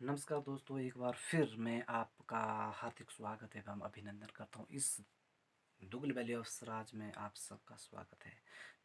नमस्कार दोस्तों, एक बार फिर मैं आपका हार्दिक स्वागत एवं अभिनंदन करता हूँ। इस दुगल वैली ऑफ स्वराज में आप सबका स्वागत है।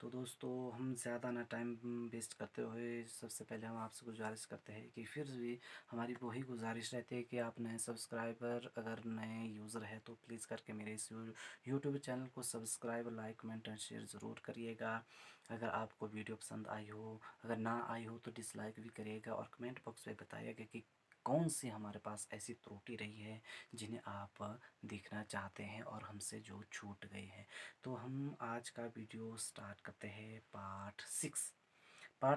तो दोस्तों, हम ज़्यादा ना टाइम वेस्ट करते हुए सबसे पहले हम आपसे गुजारिश करते हैं कि फिर भी हमारी वही गुजारिश रहती है कि आप नए सब्सक्राइबर अगर नए यूज़र है तो प्लीज़ करके मेरे इस यूट्यूब चैनल को subscribe, like, comment and share ज़रूर करिएगा। अगर आपको वीडियो पसंद आई हो, अगर ना आई हो तो डिसलाइक भी करिएगा और कमेंट बॉक्स में बताइएगा कि कौन सी हमारे पास ऐसी त्रुटि रही है जिन्हें आप देखना चाहते हैं और हमसे जो छूट गई है। तो हम आज का वीडियो स्टार्ट करते हैं पार्ट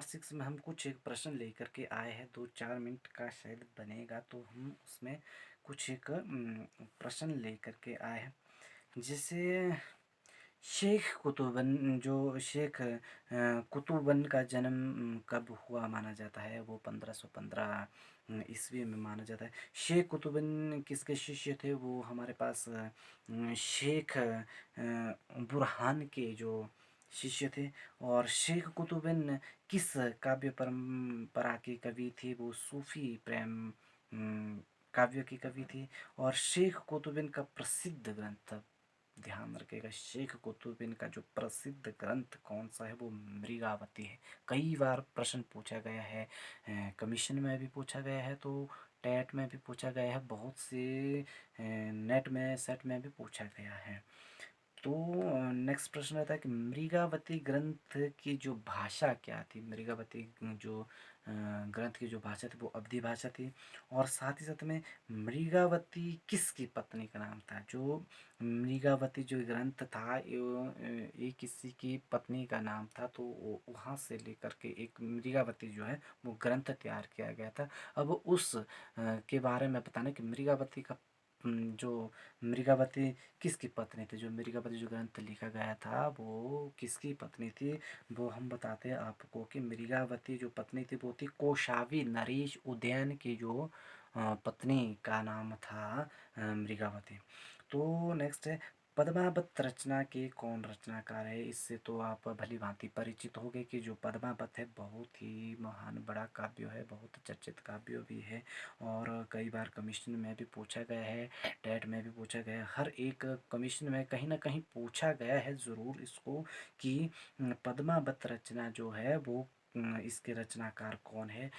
6 में हम कुछ एक प्रश्न लेकर के आए हैं। 2-4 मिनट का शायद बनेगा, तो हम उसमें कुछ एक प्रश्न लेकर के आए हैं। जैसे शेख कुतुबन जो शेख कुतुबन का जन्म कब हुआ माना जाता है? वो 1515 ईस्वी में माना जाता है। शेख कुतुबन किसके शिष्य थे? वो हमारे पास शेख बुरहान के जो शिष्य थे। और शेख कुतुबन किस काव्य परंपरा के कवि थे? वो सूफी प्रेम काव्य के कवि थे। और शेख कुतुबन का प्रसिद्ध ग्रंथ, ध्यान रखिएगा, शेख कुतुबुद्दीन का जो प्रसिद्ध ग्रंथ कौन सा है? वो मृगावती है। कई बार प्रश्न पूछा गया है, कमीशन में भी पूछा गया है, तो टेट में भी पूछा गया है, बहुत से नेट में सेट में भी पूछा गया है। तो नेक्स्ट प्रश्न रहता है कि मृगावती ग्रंथ की जो भाषा क्या थी? मृगावती जो ग्रंथ की जो भाषा थी वो अवधी भाषा थी। और साथ ही साथ में मृगावती किसकी पत्नी का नाम था? जो मृगावती जो ग्रंथ था ये किसी की पत्नी का नाम था, तो वहाँ से लेकर के एक मृगावती जो है वो ग्रंथ तैयार किया गया था। अब उस के बारे में बताना कि मृगावती का जो मृगावती किसकी पत्नी थी? जो मृगावती जो ग्रंथ लिखा गया था वो किसकी पत्नी थी? वो हम बताते हैं आपको कि मृगावती जो पत्नी थी वो थी कोशावी नरेश उदयन की जो पत्नी का नाम था मृगावती। तो नेक्स्ट है, पद्मावत रचना के कौन रचनाकार है? इससे तो आप भली भांति परिचित होंगे कि जो पद्मावत है बहुत ही महान बड़ा काव्य है, बहुत चर्चित काव्य भी है। और कई बार कमीशन में भी पूछा गया है, टेट में भी पूछा गया है, हर एक कमीशन में कहीं ना कहीं पूछा गया है ज़रूर इसको कि पद्मावत रचना जो है वो इसके रचनाकार कौन है?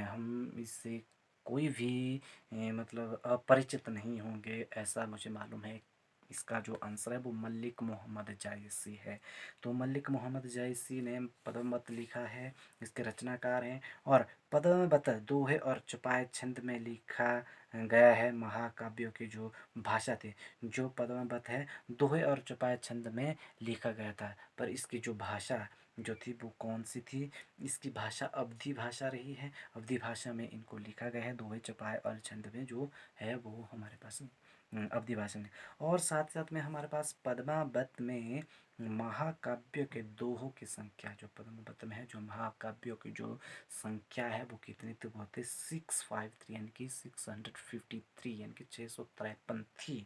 हम इससे कोई भी मतलब अपरिचित नहीं होंगे, ऐसा मुझे मालूम है। इसका जो आंसर है वो मलिक मोहम्मद जायसी है। तो मलिक मोहम्मद जायसी ने पद्मावत लिखा है, इसके रचनाकार हैं। और पद्मावत दोहे और चौपाई छंद में लिखा गया है। महाकाव्यों की जो भाषा थी, जो पद्मावत है दोहे और चौपाई छंद में लिखा गया था, पर इसकी जो भाषा जो थी वो कौन सी थी? इसकी भाषा अवधी भाषा रही है। अवधी भाषा में इनको लिखा गया है, दोहे चौपाई और छंद में जो है वो हमारे पास अवधी भाषा में। और साथ साथ में हमारे पास पद्मावत में महाकाव्य के दोहों की संख्या, जो पद्मावत में है जो महाकाव्यों की जो संख्या है वो कितनी थी? वो थे 653, यानी कि 653, यानी कि 653 थी।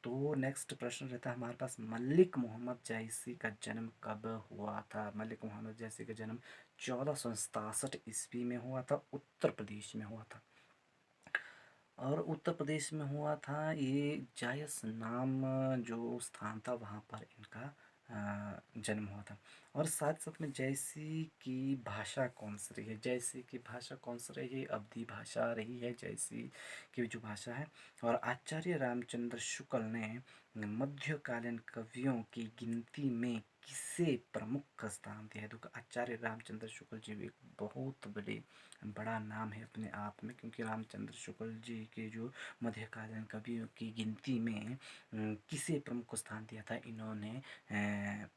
तो नेक्स्ट प्रश्न रहता है हमारे पास, मलिक मोहम्मद जायसी का जन्म कब हुआ था? मलिक मोहम्मद जायसी का जन्म 1467 ईस्वी में हुआ था, उत्तर प्रदेश में हुआ था। और उत्तर प्रदेश में हुआ था, ये जायस नाम जो स्थान था वहाँ पर इनका जन्म हुआ था। और साथ साथ में जयसी की भाषा कौन सी रही है? जयसी की भाषा कौन सी रही है? अवधी भाषा रही है जयसी की जो भाषा है। और आचार्य रामचंद्र शुक्ल ने मध्यकालीन कवियों की गिनती में किसे प्रमुख स्थान दिया है? तो आचार्य रामचंद्र शुक्ल जी भी एक बहुत बड़ा नाम है अपने आप में, क्योंकि रामचंद्र शुक्ल जी के जो मध्यकालीन कवियों की गिनती में किसे प्रमुख स्थान दिया था? इन्होंने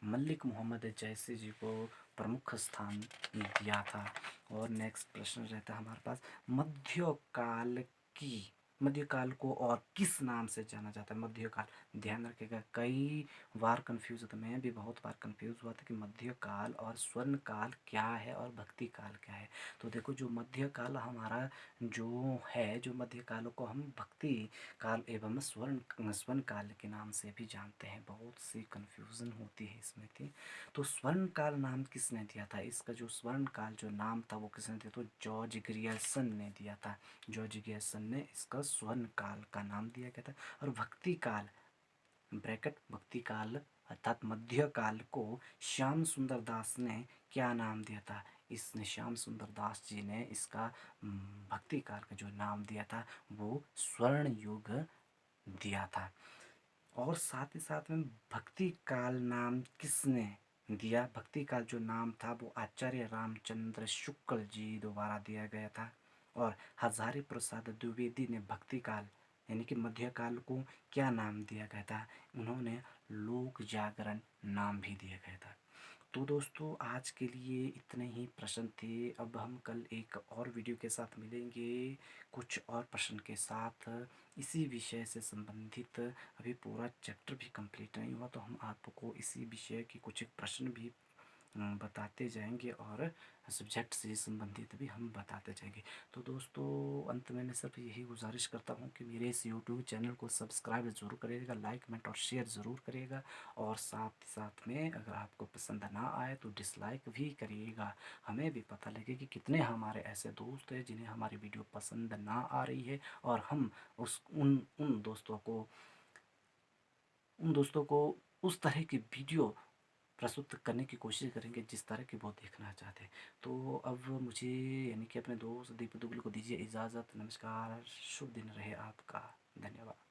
मलिक मोहम्मद जैसी जी को प्रमुख स्थान दिया था। और नेक्स्ट प्रश्न रहता है हमारे पास, मध्यकाल की मध्यकाल को और किस नाम से जाना जाता है? मध्यकाल, ध्यान रखिएगा, कई बार कन्फ्यूज़ होता है, मैं भी बहुत बार कन्फ्यूज़ हुआ था कि मध्यकाल और स्वर्णकाल क्या है और भक्ति काल क्या है? तो देखो, जो मध्यकाल हमारा जो है, जो मध्यकाल को हम भक्ति काल एवं स्वर्ण काल के नाम से भी जानते हैं। बहुत सी कन्फ्यूज़न होती है इसमें थी। तो स्वर्ण काल नाम किसने दिया था? इसका जो स्वर्ण काल जो नाम था वो किसने दिया? तो जॉर्ज ग्रियर्सन ने दिया था। जॉर्ज ग्रियर्सन ने इसका स्वर्ण काल का नाम दिया गया था। और भक्ति काल, ब्रैकेट भक्ति काल अर्थात मध्य काल को श्याम सुंदर दास ने क्या नाम दिया था? इसने श्याम सुंदर दास जी ने इसका भक्ति काल का जो नाम दिया था वो स्वर्ण युग दिया था। और साथ ही साथ में भक्ति काल नाम किसने दिया? भक्ति काल जो नाम था वो आचार्य रामचंद्र शुक्ल जी द्वारा दिया गया था। और हजारी प्रसाद द्विवेदी ने भक्ति काल यानी कि मध्यकाल को क्या नाम दिया गया था? उन्होंने लोक जागरण नाम भी दिया गया था। तो दोस्तों, आज के लिए इतने ही प्रश्न थे। अब हम कल एक और वीडियो के साथ मिलेंगे, कुछ और प्रश्न के साथ इसी विषय से संबंधित। अभी पूरा चैप्टर भी कंप्लीट नहीं हुआ, तो हम आपको इसी विषय की कुछ एक प्रश्न भी बताते जाएंगे और सब्जेक्ट से संबंधित भी हम बताते जाएंगे। तो दोस्तों, अंत में मैं सिर्फ यही गुजारिश करता हूँ कि मेरे इस यूट्यूब चैनल को सब्सक्राइब ज़रूर करिएगा, लाइक कमेंट और शेयर ज़रूर करिएगा। और साथ साथ में अगर आपको पसंद ना आए तो डिसलाइक भी करिएगा। हमें भी पता लगे कि कितने हमारे ऐसे दोस्त हैं जिन्हें हमारी वीडियो पसंद ना आ रही है, और हम उन दोस्तों को उस तरह की वीडियो प्रस्तुत करने की कोशिश करेंगे जिस तरह की वो देखना चाहते हैं। तो अब मुझे यानी कि अपने दोस्त दीपक दुबे को दीजिए इजाज़त। नमस्कार, शुभ दिन रहे आपका। धन्यवाद।